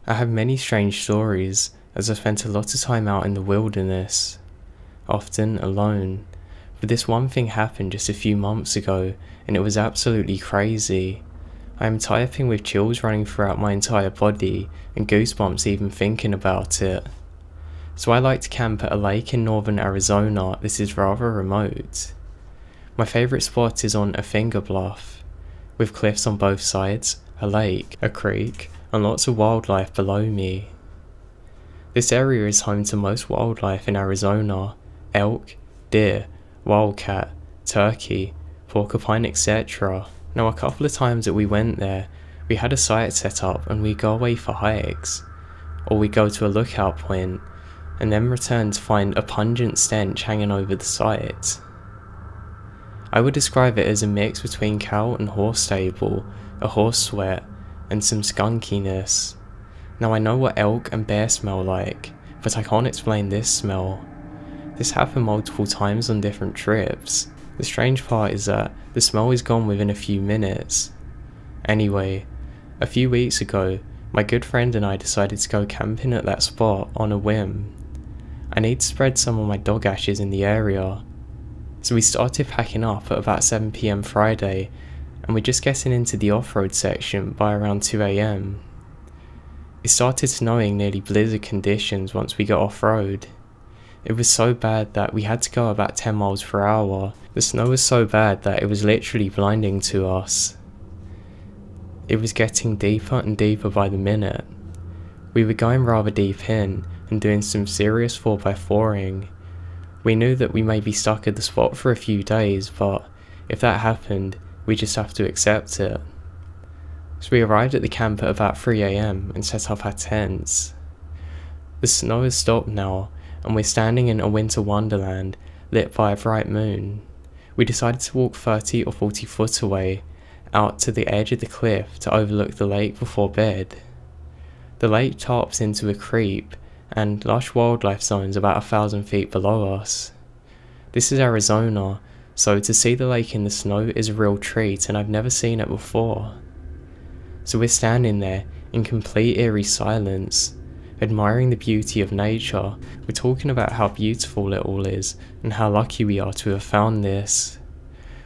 I have many strange stories as I spent a lot of time out in the wilderness, often alone, but this one thing happened just a few months ago and it was absolutely crazy. I am typing with chills running throughout my entire body and goosebumps even thinking about it. So I like to camp at a lake in northern Arizona that is rather remote. My favourite spot is on a finger bluff, with cliffs on both sides, a lake, a creek, and lots of wildlife below me. This area is home to most wildlife in Arizona: elk, deer, wildcat, turkey, porcupine, etc. Now a couple of times that we went there, we had a site set up and we'd go away for hikes, or we'd go to a lookout point, and then return to find a pungent stench hanging over the site. I would describe it as a mix between cow and horse stable, a horse sweat, and some skunkiness. Now I know what elk and bear smell like, but I can't explain this smell. This happened multiple times on different trips. The strange part is that the smell is gone within a few minutes. Anyway, a few weeks ago, my good friend and I decided to go camping at that spot on a whim. I need to spread some of my dog ashes in the area. So we started packing up at about 7 PM Friday, and we're just getting into the off-road section by around 2 AM. It started snowing nearly blizzard conditions once we got off-road. It was so bad that we had to go about 10 miles per hour. The snow was so bad that it was literally blinding to us. It was getting deeper and deeper by the minute. We were going rather deep in and doing some serious 4x4ing. We knew that we may be stuck at the spot for a few days, but if that happened, we just have to accept it. So we arrived at the camp at about 3 AM and set up our tents. The snow has stopped now, and we're standing in a winter wonderland lit by a bright moon. We decided to walk 30 or 40 foot away, out to the edge of the cliff to overlook the lake before bed. The lake tops into a creek and lush wildlife zones about 1,000 feet below us. This is Arizona, so to see the lake in the snow is a real treat, and I've never seen it before. So we're standing there in complete eerie silence, admiring the beauty of nature. We're talking about how beautiful it all is and how lucky we are to have found this.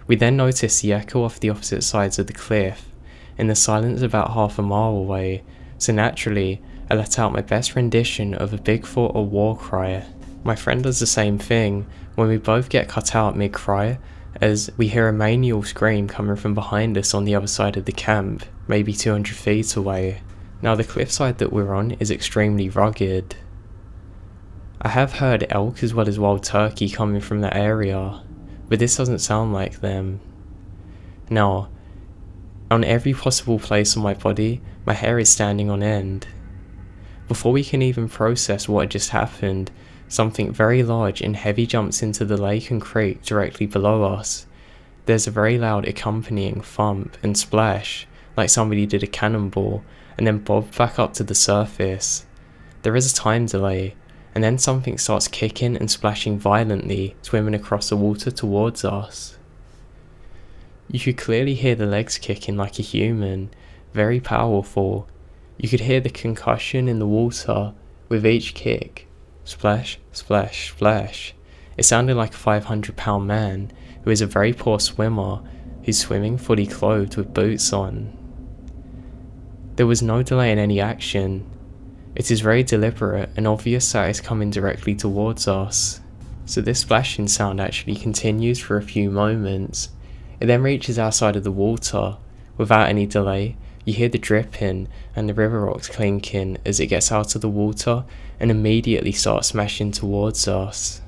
We then notice the echo off the opposite sides of the cliff, in the silence about half a mile away, so naturally I let out my best rendition of a Bigfoot or war cry. My friend does the same thing when we both get cut out mid-cry, as we hear a manial scream coming from behind us on the other side of the camp, maybe 200 feet away. Now the cliffside that we're on is extremely rugged. I have heard elk as well as wild turkey coming from that area, but this doesn't sound like them. Now, on every possible place on my body, my hair is standing on end. Before we can even process what had just happened, something very large and heavy jumps into the lake and creek directly below us. There's a very loud accompanying thump and splash, like somebody did a cannonball, and then bobbed back up to the surface. There is a time delay, and then something starts kicking and splashing violently, swimming across the water towards us. You could clearly hear the legs kicking like a human, very powerful. You could hear the concussion in the water with each kick. Splash, splash, splash. It sounded like a 500-pound man who is a very poor swimmer who's swimming fully clothed with boots on. There was no delay in any action. It is very deliberate and obvious that it's coming directly towards us. So this splashing sound actually continues for a few moments. It then reaches our side of the water. Without any delay, you hear the dripping and the river rocks clinking as it gets out of the water and immediately starts smashing towards us.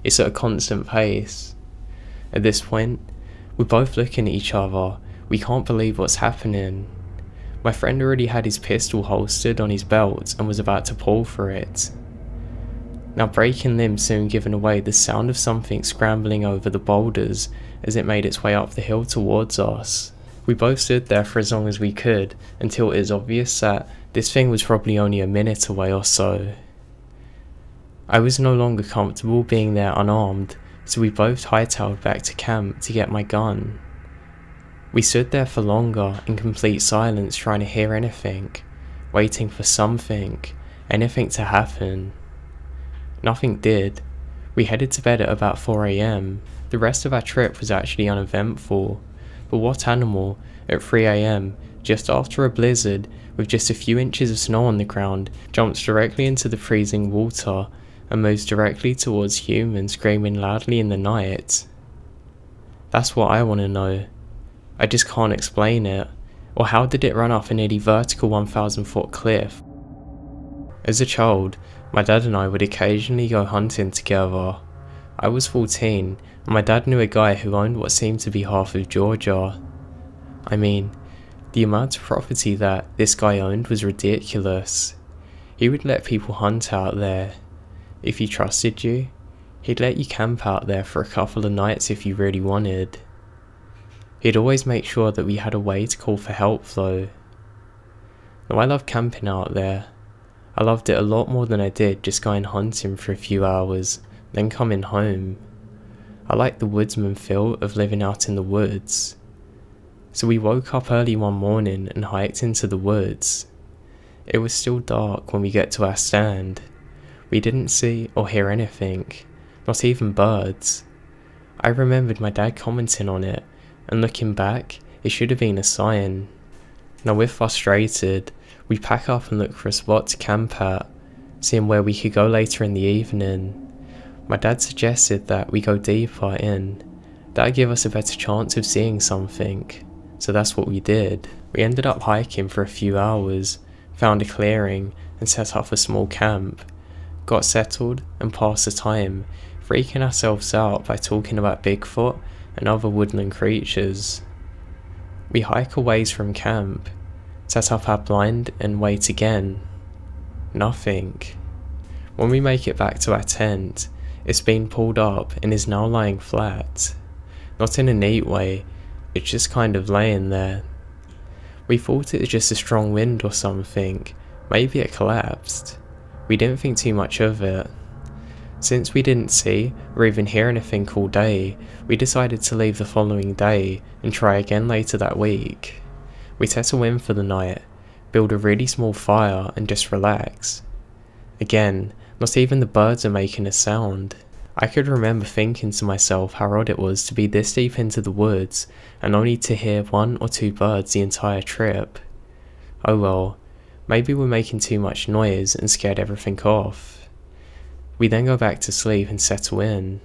It's at a constant pace. At this point, we're both looking at each other. We can't believe what's happening. My friend already had his pistol holstered on his belt and was about to pull for it. Now breaking limbs soon given away, the sound of something scrambling over the boulders as it made its way up the hill towards us. We both stood there for as long as we could, until it is obvious that this thing was probably only a minute away or so. I was no longer comfortable being there unarmed, so we both hightailed back to camp to get my gun. We stood there for longer in complete silence trying to hear anything, waiting for something, anything to happen. Nothing did. We headed to bed at about 4 AM. The rest of our trip was actually uneventful, but what animal, at 3 AM, just after a blizzard, with just a few inches of snow on the ground, jumps directly into the freezing water and moves directly towards humans screaming loudly in the night? That's what I want to know. I just can't explain it. Or how did it run off a nearly vertical 1,000-foot cliff? As a child, my dad and I would occasionally go hunting together. I was 14, and my dad knew a guy who owned what seemed to be half of Georgia. I mean, the amount of property that this guy owned was ridiculous. He would let people hunt out there. If he trusted you, he'd let you camp out there for a couple of nights if you really wanted. He'd always make sure that we had a way to call for help though. Now I love camping out there. I loved it a lot more than I did just going hunting for a few hours, then coming home. I like the woodsman feel of living out in the woods. So we woke up early one morning and hiked into the woods. It was still dark when we get to our stand. We didn't see or hear anything, not even birds. I remembered my dad commenting on it, and looking back, it should have been a sign. Now we're frustrated. We pack up and look for a spot to camp at, seeing where we could go later in the evening. My dad suggested that we go deeper in. That'd give us a better chance of seeing something, so that's what we did. We ended up hiking for a few hours, found a clearing and set up a small camp. Got settled and passed the time, freaking ourselves out by talking about Bigfoot and other woodland creatures. We hike a ways from camp, set up our blind and wait again. Nothing. When we make it back to our tent, it's been pulled up and is now lying flat. Not in a neat way, it's just kind of laying there. We thought it was just a strong wind or something, maybe it collapsed. We didn't think too much of it. Since we didn't see or even hear anything all day, we decided to leave the following day and try again later that week. We settle in for the night, build a really small fire and just relax. Again, not even the birds are making a sound. I could remember thinking to myself how odd it was to be this deep into the woods and only to hear 1 or 2 birds the entire trip. Oh well, maybe we're making too much noise and scared everything off. We then go back to sleep and settle in.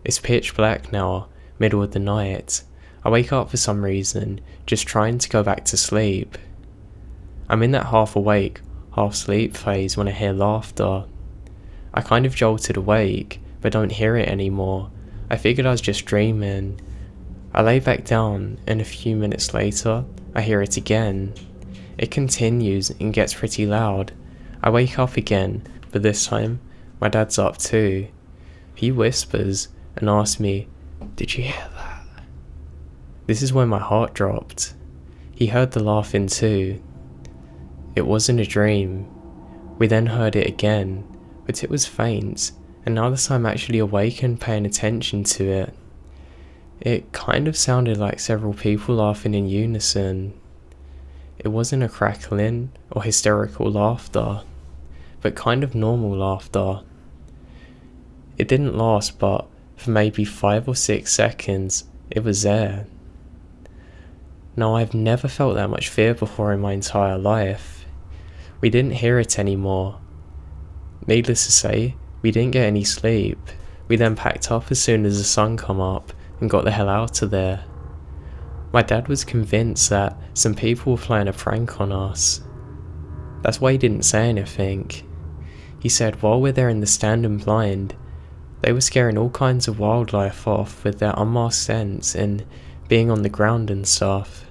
It's pitch black now, middle of the night. I wake up for some reason, just trying to go back to sleep. I'm in that half awake, half sleep phase when I hear laughter. I kind of jolted awake, but don't hear it anymore. I figured I was just dreaming. I lay back down, and a few minutes later, I hear it again. It continues and gets pretty loud. I wake up again, but this time, my dad's up too. He whispers and asks me, "Did you hear that?" This is when my heart dropped. He heard the laughing too. It wasn't a dream. We then heard it again, but it was faint, and now that I'm actually awake and paying attention to it, it kind of sounded like several people laughing in unison. It wasn't a crackling or hysterical laughter, but kind of normal laughter. It didn't last, but for maybe 5 or 6 seconds, it was there. Now I've never felt that much fear before in my entire life. We didn't hear it anymore. Needless to say, we didn't get any sleep. We then packed up as soon as the sun come up and got the hell out of there. My dad was convinced that some people were playing a prank on us. That's why he didn't say anything. He said while we're there in the stand and blind, they were scaring all kinds of wildlife off with their unmasked scents and being on the ground and stuff.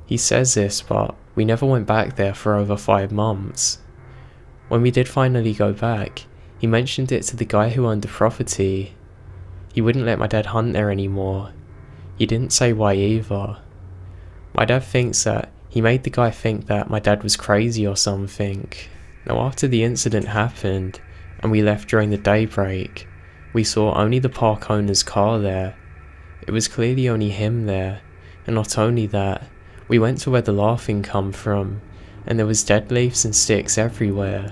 He says this, but we never went back there for over 5 months. When we did finally go back, he mentioned it to the guy who owned the property. He wouldn't let my dad hunt there anymore. He didn't say why either. My dad thinks that he made the guy think that my dad was crazy or something. Now after the incident happened, and we left during the daybreak, we saw only the park owner's car there. It was clearly only him there, and not only that, we went to where the laughing come from, and there was dead leaves and sticks everywhere.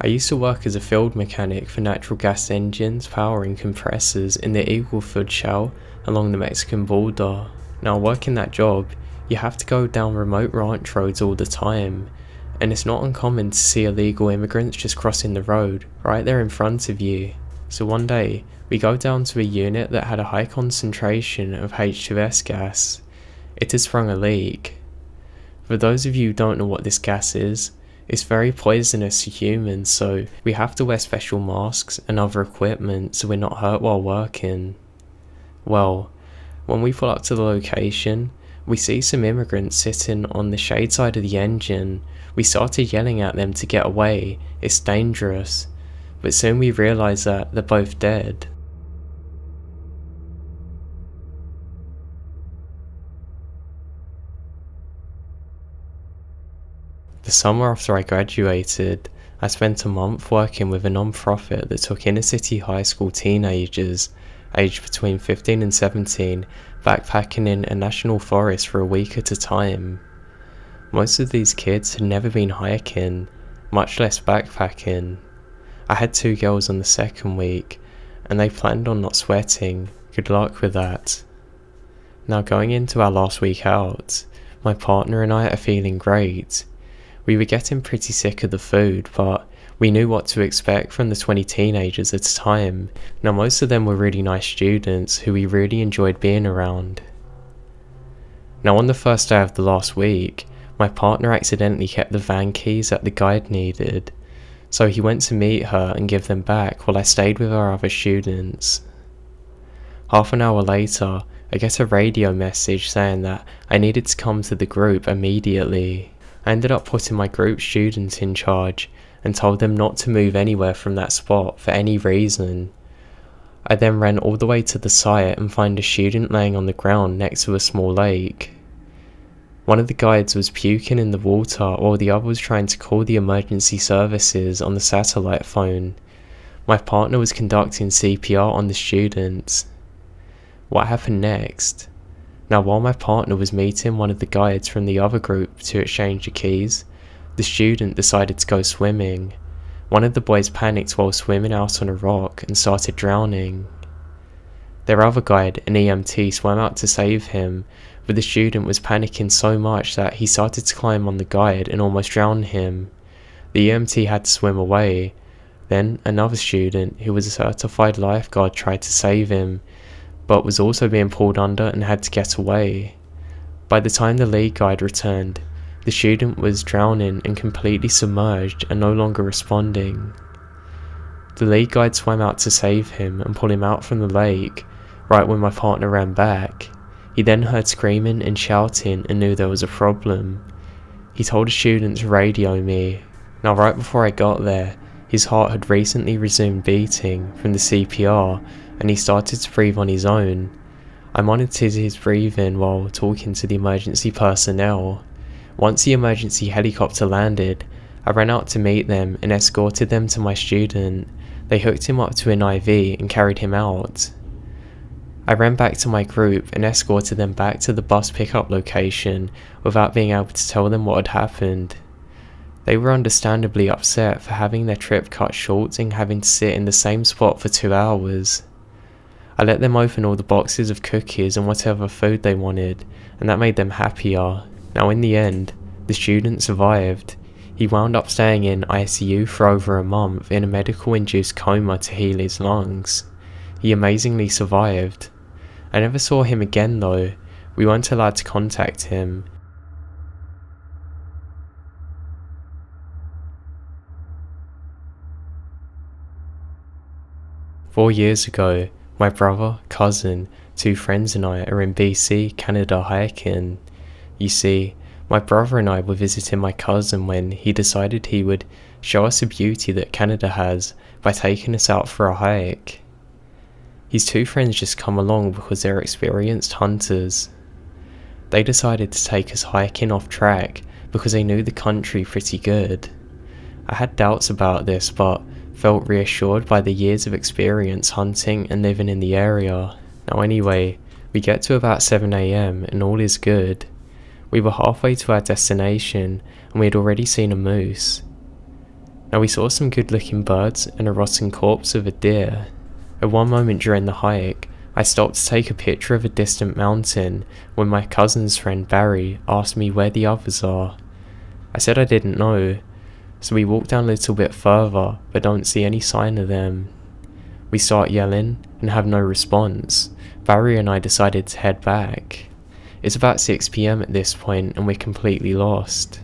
I used to work as a field mechanic for natural gas engines powering compressors in the Eagle Ford Shale along the Mexican border. Now, working that job, you have to go down remote ranch roads all the time, and it's not uncommon to see illegal immigrants just crossing the road right there in front of you. So one day, we go down to a unit that had a high concentration of H2S gas. It had sprung a leak. For those of you who don't know what this gas is, it's very poisonous to humans, so we have to wear special masks and other equipment so we're not hurt while working. Well, when we pull up to the location, we see some immigrants sitting on the shade side of the engine. We started yelling at them to get away, it's dangerous, but soon we realise that they're both dead. The summer after I graduated, I spent a month working with a non-profit that took inner city high school teenagers, aged between 15 and 17, backpacking in a national forest for a week at a time. Most of these kids had never been hiking, much less backpacking. I had 2 girls on the second week, and they planned on not sweating. Good luck with that. Now, going into our last week out, my partner and I are feeling great. We were getting pretty sick of the food, but we knew what to expect from the 20 teenagers at a time. Now, most of them were really nice students who we really enjoyed being around. Now, on the first day of the last week, my partner accidentally kept the van keys that the guide needed, so he went to meet her and give them back while I stayed with our other students. Half an hour later, I get a radio message saying that I needed to come to the group immediately. I ended up putting my group students in charge and told them not to move anywhere from that spot for any reason. I then ran all the way to the site and found a student laying on the ground next to a small lake. One of the guides was puking in the water while the other was trying to call the emergency services on the satellite phone. My partner was conducting CPR on the students. What happened next? Now, while my partner was meeting one of the guides from the other group to exchange the keys, the student decided to go swimming. One of the boys panicked while swimming out on a rock and started drowning. Their other guide, an EMT, swam out to save him, but the student was panicking so much that he started to climb on the guide and almost drowned him. The EMT had to swim away. Then another student, who was a certified lifeguard, tried to save him, but was also being pulled under and had to get away. By the time the lead guide returned, the student was drowning and completely submerged and no longer responding. The lead guide swam out to save him and pull him out from the lake, right when my partner ran back. He then heard screaming and shouting and knew there was a problem. He told the student to radio me. Now, right before I got there, his heart had recently resumed beating from the CPR and he started to breathe on his own. I monitored his breathing while talking to the emergency personnel. Once the emergency helicopter landed, I ran out to meet them and escorted them to my student. They hooked him up to an IV and carried him out. I ran back to my group and escorted them back to the bus pickup location without being able to tell them what had happened. They were understandably upset for having their trip cut short and having to sit in the same spot for 2 hours. I let them open all the boxes of cookies and whatever food they wanted, and that made them happier. Now, in the end, the student survived. He wound up staying in ICU for over a month in a medical-induced coma to heal his lungs. He amazingly survived. I never saw him again though. We weren't allowed to contact him. Four years ago, my brother, cousin, 2 friends and I are in BC, Canada hiking. You see, my brother and I were visiting my cousin when he decided he would show us the beauty that Canada has by taking us out for a hike. His 2 friends just come along because they're experienced hunters. They decided to take us hiking off track because they knew the country pretty good. I had doubts about this, but felt reassured by the years of experience hunting and living in the area. Now anyway, we get to about 7 AM and all is good. We were halfway to our destination and we had already seen a moose. Now we saw some good looking birds and a rotting corpse of a deer. At one moment during the hike, I stopped to take a picture of a distant mountain when my cousin's friend Barry asked me where the others are. I said I didn't know, so we walk down a little bit further but don't see any sign of them. We start yelling and have no response. Barry and I decided to head back. It's about 6 PM at this point and we're completely lost.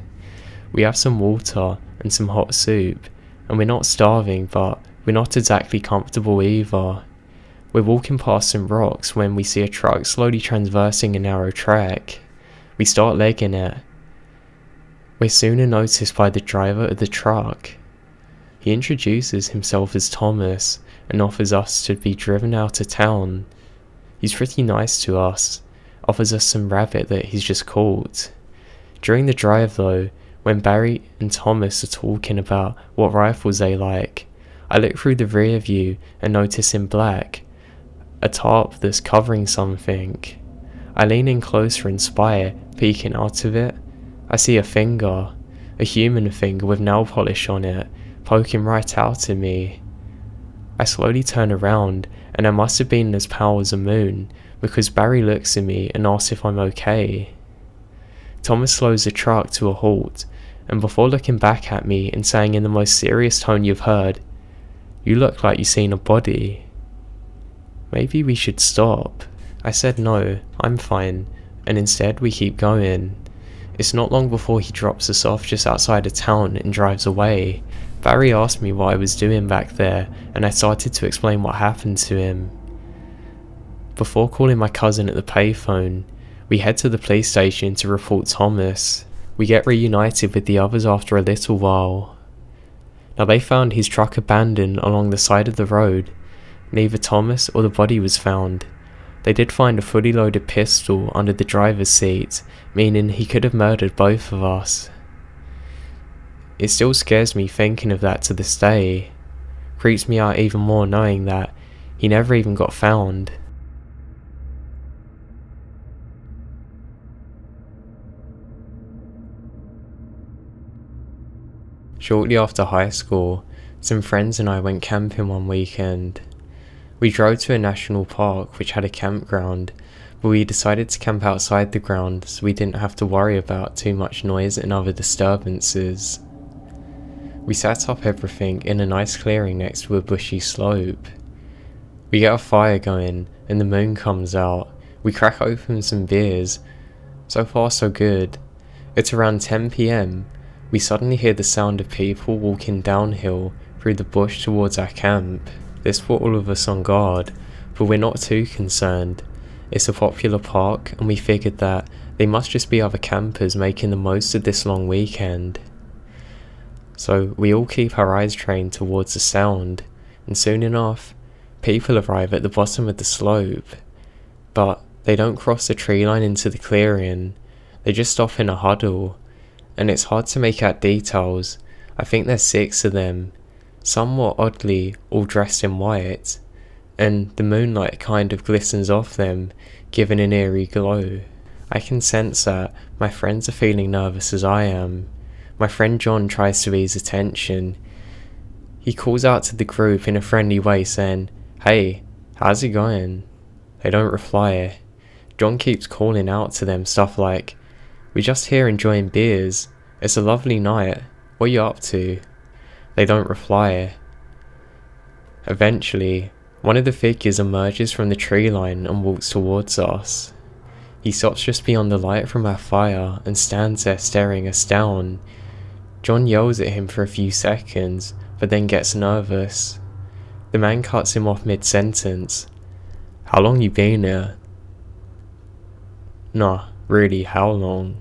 We have some water and some hot soup, and we're not starving but we're not exactly comfortable either. We're walking past some rocks when we see a truck slowly traversing a narrow track. We start legging it. We're soon noticed by the driver of the truck. He introduces himself as Thomas and offers us to be driven out of town. He's pretty nice to us, offers us some rabbit that he's just caught. During the drive though, when Barry and Thomas are talking about what rifles they like, I look through the rear view and notice in black a tarp that's covering something. I lean in closer and spy it, peeking out of it. I see a finger, a human finger with nail polish on it, poking right out at me. I slowly turn around and I must have been as pale as a moon because Barry looks at me and asks if I'm okay. Thomas slows the truck to a halt and before looking back at me and saying in the most serious tone you've heard, "You look like you've seen a body. Maybe we should stop." I said no, I'm fine, and instead we keep going. It's not long before he drops us off just outside of town and drives away. Barry asked me what I was doing back there and I started to explain what happened to him. Before calling my cousin at the payphone, we head to the police station to report Thomas. We get reunited with the others after a little while. Now they found his truck abandoned along the side of the road. Neither Thomas or the body was found. They did find a fully loaded pistol under the driver's seat, meaning he could have murdered both of us. It still scares me thinking of that to this day. Creeps me out even more knowing that he never even got found. Shortly after high school, some friends and I went camping one weekend. We drove to a national park which had a campground, but we decided to camp outside the ground so we didn't have to worry about too much noise and other disturbances. We set up everything in a nice clearing next to a bushy slope. We get a fire going and the moon comes out. We crack open some beers. So far so good. It's around 10 PM. We suddenly hear the sound of people walking downhill through the bush towards our camp. This put all of us on guard, but we're not too concerned. It's a popular park and we figured that they must just be other campers making the most of this long weekend. So we all keep our eyes trained towards the sound, and soon enough, people arrive at the bottom of the slope. But they don't cross the tree line into the clearing, they just stop in a huddle, and it's hard to make out details. I think there's 6 of them, somewhat oddly all dressed in white, and the moonlight kind of glistens off them, giving an eerie glow. I can sense that my friends are feeling nervous as I am. My friend John tries to ease the tension. He calls out to the group in a friendly way saying, "Hey, how's it going?" They don't reply. John keeps calling out to them stuff like, "We're just here enjoying beers. It's a lovely night. What are you up to?" They don't reply. Eventually, one of the figures emerges from the tree line and walks towards us. He stops just beyond the light from our fire and stands there staring us down. John yells at him for a few seconds, but then gets nervous. The man cuts him off mid-sentence. "How long you been here?" "Nah, really, how long?"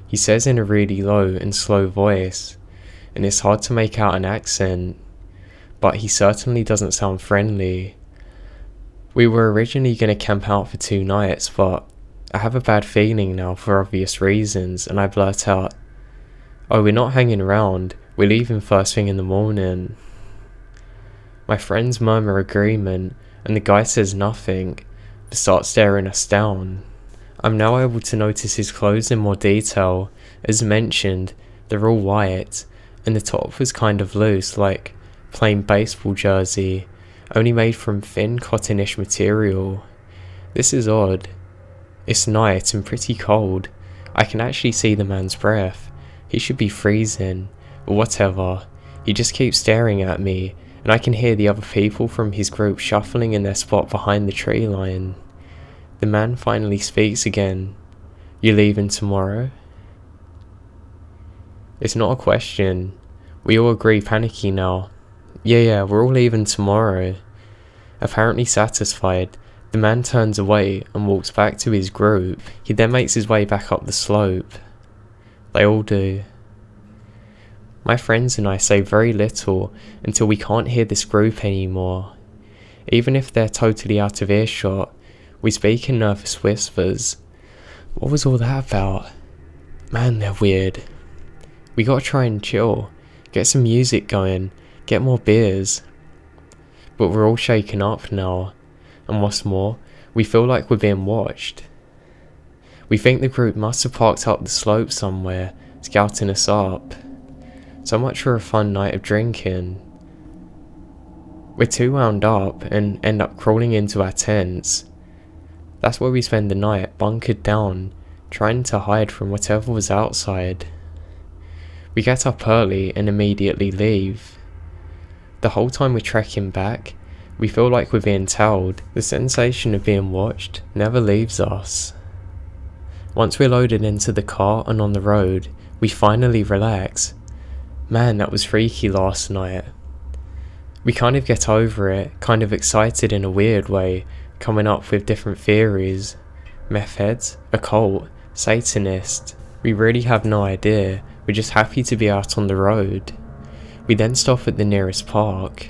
He says in a really low and slow voice, and it's hard to make out an accent, but he certainly doesn't sound friendly. We were originally going to camp out for 2 nights, but I have a bad feeling now for obvious reasons, and I blurt out, "Oh, we're not hanging around, we're leaving first thing in the morning." My friends murmur agreement, and the guy says nothing, but starts staring us down. I'm now able to notice his clothes in more detail. As mentioned, they're all white, and the top was kind of loose, like plain baseball jersey, only made from thin cottonish material. This is odd. It's night and pretty cold. I can actually see the man's breath. He should be freezing, but whatever. He just keeps staring at me, and I can hear the other people from his group shuffling in their spot behind the tree line. The man finally speaks again. You leaving tomorrow? It's not a question. We all agree, panicky now. Yeah, we're all leaving tomorrow. Apparently satisfied, the man turns away and walks back to his group. He then makes his way back up the slope. They all do. My friends and I say very little until we can't hear this group anymore. Even if they're totally out of earshot, we speak in nervous whispers. What was all that about? Man, they're weird. We gotta try and chill, get some music going, get more beers. But we're all shaken up now, and what's more, we feel like we're being watched. We think the group must have parked up the slope somewhere, scouting us up. So much for a fun night of drinking. We're too wound up and end up crawling into our tents. That's where we spend the night, bunkered down, trying to hide from whatever was outside. We get up early and immediately leave. The whole time we're trekking back, we feel like we're being tailed. The sensation of being watched never leaves us. Once we're loaded into the car and on the road, we finally relax. Man, that was freaky last night. We kind of get over it, kind of excited in a weird way, coming up with different theories. Meth heads, occult, Satanist. We really have no idea, we're just happy to be out on the road. We then stop at the nearest park.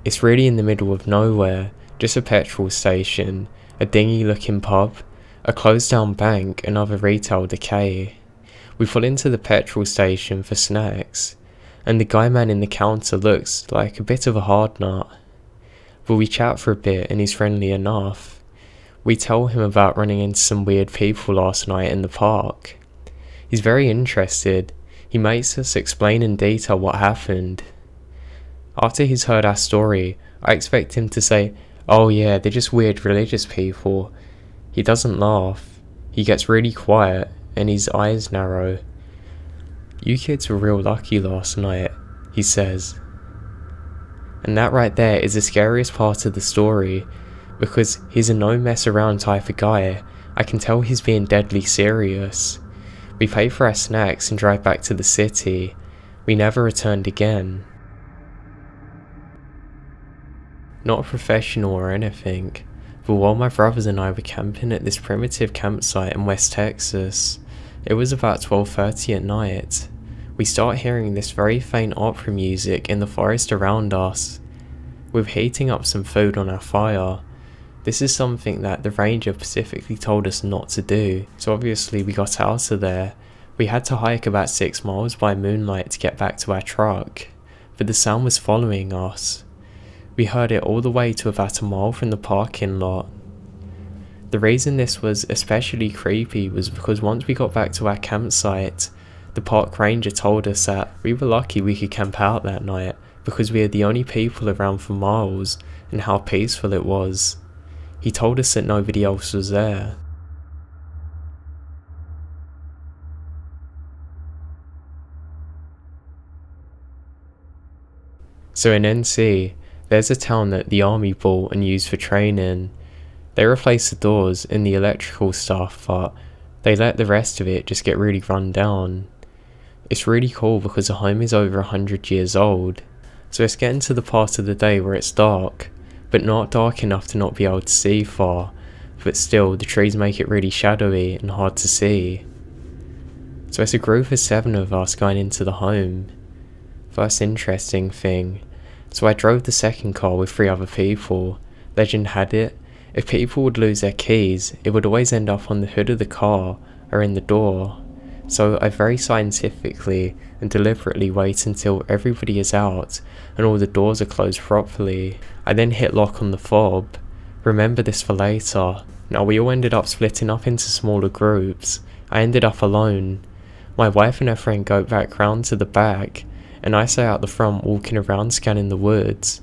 It's really in the middle of nowhere, just a petrol station, a dingy looking pub, a closed down bank and other retail decay. We pull into the petrol station for snacks, and the guy man in the counter looks like a bit of a hard nut. But we chat for a bit and he's friendly enough. We tell him about running into some weird people last night in the park. He's very interested. He makes us explain in detail what happened. After he's heard our story, I expect him to say, "Oh yeah, they're just weird religious people." He doesn't laugh. He gets really quiet and his eyes narrow. "You kids were real lucky last night," he says. And that right there is the scariest part of the story, because he's a no mess around type of guy. I can tell he's being deadly serious. We pay for our snacks and drive back to the city. We never returned again. Not a professional or anything, but while my brothers and I were camping at this primitive campsite in West Texas, it was about 12:30 at night. We start hearing this very faint opera music in the forest around us. We're heating up some food on our fire. This is something that the ranger specifically told us not to do, so obviously we got out of there. We had to hike about 6 miles by moonlight to get back to our truck, but the sound was following us. We heard it all the way to about a mile from the parking lot. The reason this was especially creepy was because once we got back to our campsite, the park ranger told us that we were lucky we could camp out that night because we were the only people around for miles and how peaceful it was. He told us that nobody else was there. So in NC, there's a town that the army bought and used for training. They replaced the doors and the electrical stuff, but they let the rest of it just get really run down. It's really cool because the home is over 100 years old, so it's getting to the part of the day where it's dark, but not dark enough to not be able to see far, but still the trees make it really shadowy and hard to see. So it's a group of 7 of us going into the home. First interesting thing, so I drove the second car with 3 other people. Legend had it, if people would lose their keys, it would always end up on the hood of the car or in the door. So I very scientifically and deliberately wait until everybody is out and all the doors are closed properly. I then hit lock on the fob. Remember this for later. Now we all ended up splitting up into smaller groups. I ended up alone. My wife and her friend go back round to the back, and I stay out the front walking around scanning the woods.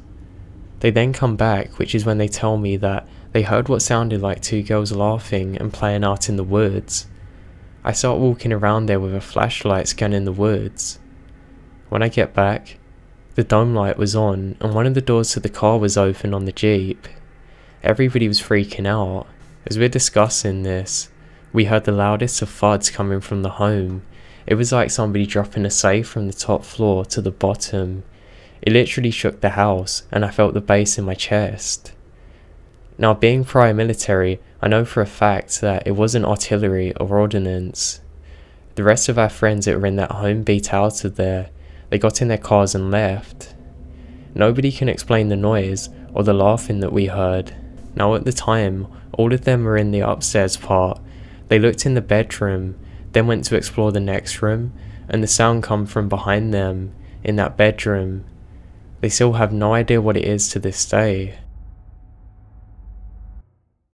They then come back, which is when they tell me that they heard what sounded like two girls laughing and playing out in the woods. I start walking around there with a flashlight scanning the woods. When I get back, the dome light was on and one of the doors to the car was open on the Jeep. Everybody was freaking out. As we're discussing this, we heard the loudest of thuds coming from the home. It was like somebody dropping a safe from the top floor to the bottom. It literally shook the house and I felt the bass in my chest. Now, being prior military, I know for a fact that it wasn't artillery or ordnance. The rest of our friends that were in that home beat out of there. They got in their cars and left. Nobody can explain the noise or the laughing that we heard. Now at the time, all of them were in the upstairs part. They looked in the bedroom, then went to explore the next room, and the sound come from behind them, in that bedroom. They still have no idea what it is to this day.